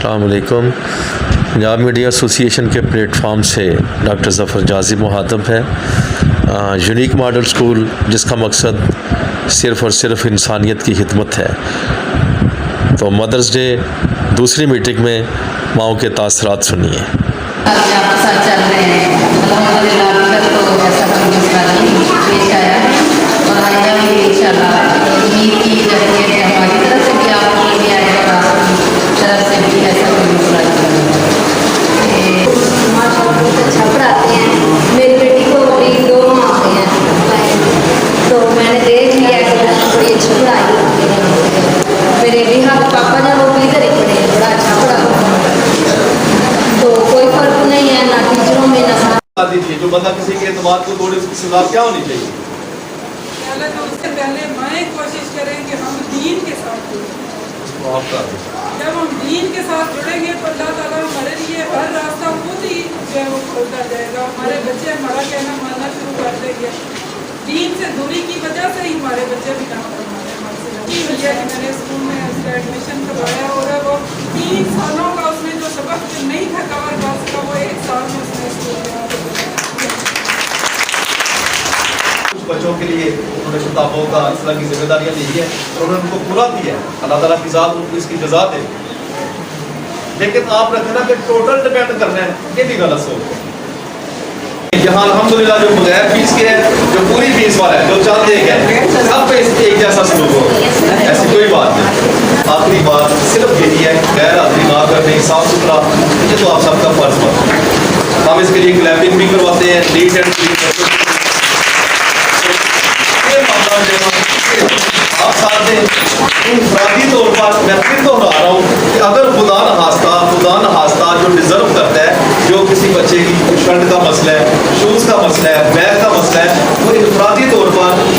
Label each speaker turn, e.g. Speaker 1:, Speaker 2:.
Speaker 1: السلام علیکم. پنجاب میڈیا ایسوسی ایشن کے پلیٹ فارم سے ڈاکٹر ظفر جازی مخاطب ہے. یونیک ماڈل اسکول جس کا مقصد صرف اور صرف انسانیت کی خدمت ہے. تو مدرس ڈے دوسری میٹنگ میں ماؤں کے تاثرات سنیے.
Speaker 2: جو بندہ کسی کے اعتماد کو توڑے اس کی سزا کیا ہونی چاہیے؟
Speaker 3: تو اس سے پہلے میں کوشش کریں کہ ہم دین کے ساتھ جڑیں. جب ہم دین کے ساتھ جڑیں گے تو اللہ تعالیٰ ہمارے لیے ہر راستہ خود ہی جو ہے وہ کھولتا جائے گا. ہمارے بچے ہمارا کہنا ماننا شروع کر دیں گے. دین سے دوری کی وجہ سے ہی ہمارے بچے بھی کام کروانے ہیں. میں نے اسکول میں اس کا ایڈمیشن کروایا اور وہ 3 سالوں کا اس میں جو سبق نہیں تھا کور کر سکا وہ 1 سال میں اس نے اسکول میں
Speaker 2: بچوں کے لیے انہوں نے کتابوں کا اس طرح کی ذمہ داریاں دی ہے اور انہوں نے ان کو پورا کیا ہے. اللہ تعالیٰ کی ذات ان کو اس کی جزا دے. لیکن آپ رکھیں نا کہ ٹوٹل ڈپینڈ کرنا ہے, یہ بھی غلط سوچ ہے. یہاں الحمدللہ جو بغیر فیس کے ہے, جو پوری فیس والا ہے, جو چاہتے ہیں سب پہ ایک جیسا سلوک ہو, ایسی کوئی بات نہیں. آخری بات صرف یہی ہے, غیر حاضری نہ کرنے, صاف ستھرا, یہ تو آپ سب کا فرض بنتا ہے. ہم اس کے لیے کلیپنگ بھی کرواتے ہیں, نیٹ اینڈ کلین. آپ ساتھ دیں انفرادی طور پر میں پھر دہرا رہا ہوں کہ اگر خدا نخواستہ جو ڈیزرو کرتا ہے, جو کسی بچے کی شرٹ کا مسئلہ ہے, شوز کا مسئلہ ہے, بیگ کا مسئلہ ہے, وہ انفرادی طور پر